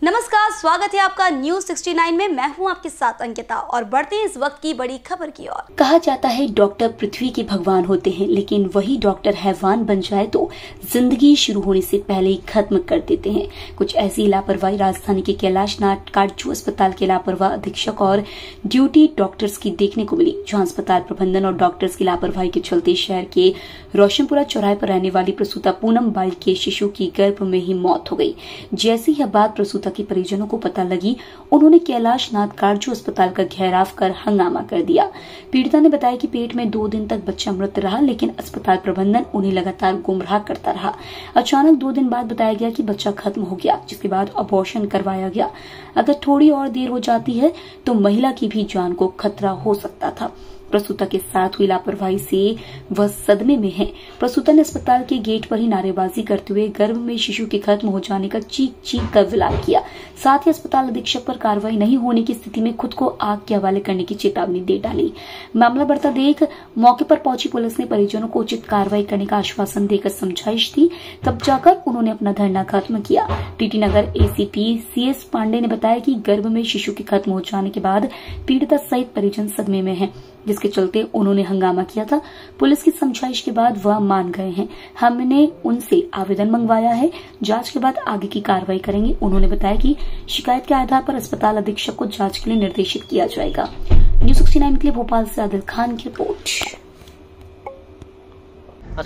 नमस्कार, स्वागत है आपका न्यूज 69 में। मैं हूं आपके साथ अंकिता और बढ़ते हैं इस वक्त की बड़ी खबर की ओर। कहा जाता है डॉक्टर पृथ्वी के भगवान होते हैं, लेकिन वही डॉक्टर हैवान बन जाए तो जिंदगी शुरू होने से पहले ही खत्म कर देते हैं। कुछ ऐसी लापरवाही राजधानी के कैलाशनाथ काटजू अस्पताल के लापरवाह अधीक्षक और ड्यूटी डॉक्टर्स की देखने को मिली, जहां अस्पताल प्रबंधन और डॉक्टर्स की लापरवाही के चलते शहर के रोशनपुरा चौराहे पर रहने वाली प्रसूता पूनम बाई के शिशु की गर्भ में ही मौत हो गई। जैसी यह बात प्रसूता के परिजनों को पता लगी, उन्होंने कैलाशनाथ काटजू अस्पताल का घेराव कर हंगामा कर दिया। पीड़िता ने बताया कि पेट में 2 दिन तक बच्चा मृत रहा, लेकिन अस्पताल प्रबंधन उन्हें लगातार गुमराह करता रहा। अचानक 2 दिन बाद बताया गया कि बच्चा खत्म हो गया, जिसके बाद अबॉर्शन करवाया गया। अगर थोड़ी और देर हो जाती है तो महिला की भी जान को खतरा हो सकता था। प्रसूता के साथ हुई लापरवाही से वह सदमे में है। प्रसूता ने अस्पताल के गेट पर ही नारेबाजी करते हुए गर्भ में शिशु के खत्म हो जाने का चीख कर विलाप किया। साथ ही अस्पताल अधीक्षक पर कार्रवाई नहीं होने की स्थिति में खुद को आग के हवाले करने की चेतावनी दे डाली। मामला बढ़ता देख मौके पर पहुंची पुलिस ने परिजनों को उचित कार्रवाई करने का आश्वासन देकर समझाइश दी, तब जाकर उन्होंने अपना धरना खत्म किया। टीटी नगर एसीपी CS पांडे ने बताया कि गर्भ में शिशु के खत्म हो जाने के बाद पीड़िता सहित परिजन सदमे में हैं, जिसके चलते उन्होंने हंगामा किया था। पुलिस की समझाइश के बाद वह मान गए हैं। हमने उनसे आवेदन मंगवाया है, जांच के बाद आगे की कार्रवाई करेंगे। उन्होंने बताया कि शिकायत के आधार पर अस्पताल अधीक्षक को जांच के लिए निर्देशित किया जाएगा। न्यूज 69 के लिए भोपाल से आदिल खान की रिपोर्ट।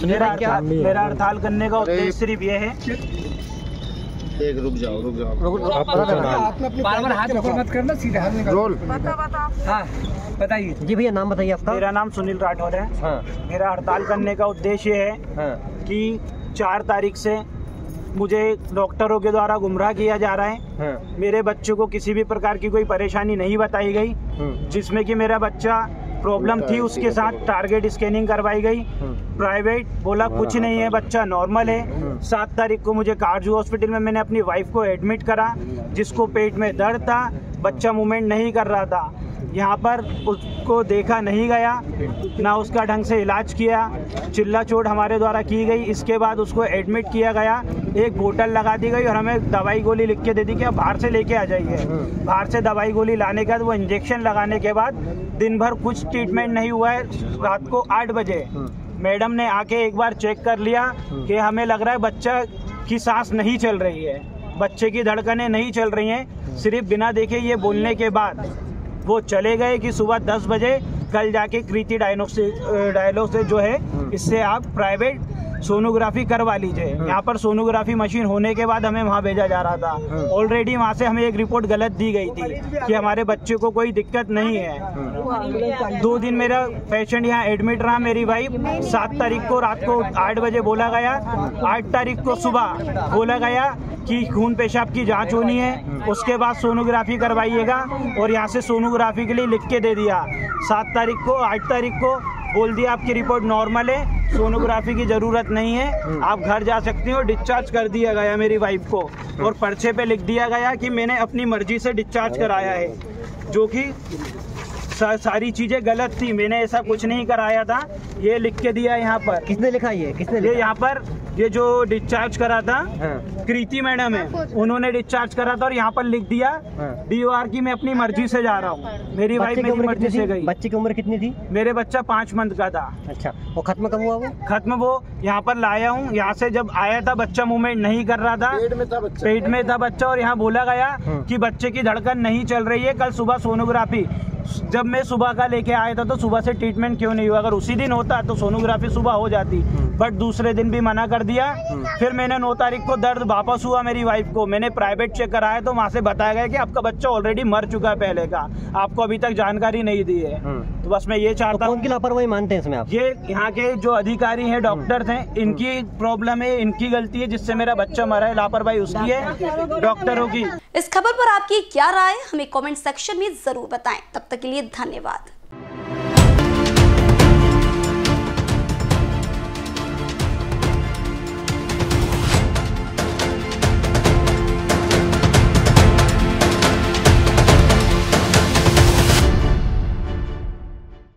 मेरा हड़ताल करने का उद्देश्य सिर्फ ये है। रुक जाओ बार-बार हाथ ऊपर मत करना, सीधे हाथ निकालो। हाँ बताइए जी भैया, नाम बताइए आपका। मेरा नाम सुनील राठौर है। हाँ। मेरा हड़ताल करने का उद्देश्य है कि 4 तारीख से मुझे डॉक्टरों के द्वारा गुमराह किया जा रहा है। मेरे बच्चे को किसी भी प्रकार की कोई परेशानी नहीं बताई गई, जिसमें कि मेरा बच्चा प्रॉब्लम थी, उसके साथ टारगेट स्कैनिंग करवाई गई। प्राइवेट बोला कुछ नहीं है, बच्चा नॉर्मल है। 7 तारीख को मुझे काटजू हॉस्पिटल में मैंने अपनी वाइफ को एडमिट करा, जिसको पेट में दर्द था, बच्चा मूवमेंट नहीं कर रहा था। यहाँ पर उसको देखा नहीं गया, ना उसका ढंग से इलाज किया, चिल्ला चोट हमारे द्वारा की गई। इसके बाद उसको एडमिट किया गया, एक बोतल लगा दी गई और हमें दवाई गोली लिख के दे दी कि आप बाहर से लेके आ जाइए। बाहर से दवाई गोली लाने के बाद वो इंजेक्शन लगाने के बाद दिन भर कुछ ट्रीटमेंट नहीं हुआ है। रात को 8 बजे मैडम ने आके एक बार चेक कर लिया कि हमें लग रहा है बच्चा की सांस नहीं चल रही है, बच्चे की धड़कनें नहीं चल रही हैं। सिर्फ बिना देखे ये बोलने के बाद वो चले गए कि सुबह 10 बजे कल जाके कृति डायग्नोस्टिक जो है, इससे आप प्राइवेट सोनोग्राफी करवा लीजिए। यहाँ पर सोनोग्राफी मशीन होने के बाद हमें वहाँ भेजा जा रहा था। ऑलरेडी वहाँ से हमें एक रिपोर्ट गलत दी गई थी कि हमारे बच्चे को कोई दिक्कत नहीं है। 2 दिन मेरा पेशेंट यहाँ एडमिट रहा, मेरी वाइफ। 7 तारीख को रात को 8 बजे बोला गया, 8 तारीख को सुबह बोला गया कि खून पेशाब की जांच होनी है, उसके बाद सोनोग्राफी करवाइएगा, और यहाँ से सोनोग्राफी के लिए लिख के दे दिया। 7 तारीख को 8 तारीख को बोल दिया आपकी रिपोर्ट नॉर्मल है, सोनोग्राफी की ज़रूरत नहीं है, आप घर जा सकती हो। डिस्चार्ज कर दिया गया मेरी वाइफ को, और पर्चे पे लिख दिया गया कि मैंने अपनी मर्जी से डिस्चार्ज कराया है, जो कि सारी चीज़ें गलत थी। मैंने ऐसा कुछ नहीं कराया था, ये लिख के दिया यहाँ पर। किसने लिखा किसने लिखा? ये यहाँ पर ये जो डिस्चार्ज करा था कृति मैडम है, उन्होंने डिस्चार्ज करा था और यहाँ पर लिख दिया DOR की मैं अपनी मर्जी से जा रहा हूँ। मेरी वाइफ मेरी मर्जी से गई। बच्चे की उम्र कितनी थी? मेरे बच्चा 5 मंथ का था। अच्छा, वो खत्म कब हुआ? वो खत्म वो यहाँ पर लाया हूँ। यहाँ से जब आया था बच्चा मूवमेंट नहीं कर रहा था, पेट में था बच्चा, और यहाँ बोला गया कि बच्चे की धड़कन नहीं चल रही है, कल सुबह सोनोग्राफी। जब मैं सुबह का लेके आया था तो सुबह से ट्रीटमेंट क्यों नहीं हुआ? अगर उसी दिन होता तो सोनोग्राफी सुबह हो जाती, बट दूसरे दिन भी मना कर दिया। फिर मैंने 9 तारीख को दर्द वापस हुआ मेरी वाइफ को, मैंने प्राइवेट चेक कराया तो वहाँ से बताया गया कि आपका बच्चा ऑलरेडी मर चुका है पहले का, आपको अभी तक जानकारी नहीं दी है। तो बस मैं ये चाहता हूँ। कौन की लापरवाही मानते हैं इसमें आप? ये यहाँ के जो अधिकारी हैं, डॉक्टर्स हैं, इनकी प्रॉब्लम है, इनकी गलती है, जिससे मेरा बच्चा मरा है। लापरवाही उसकी है, डॉक्टरों की। इस खबर पर आपकी क्या राय, हमें कमेंट सेक्शन में जरूर बताएं। तब तक के लिए धन्यवाद।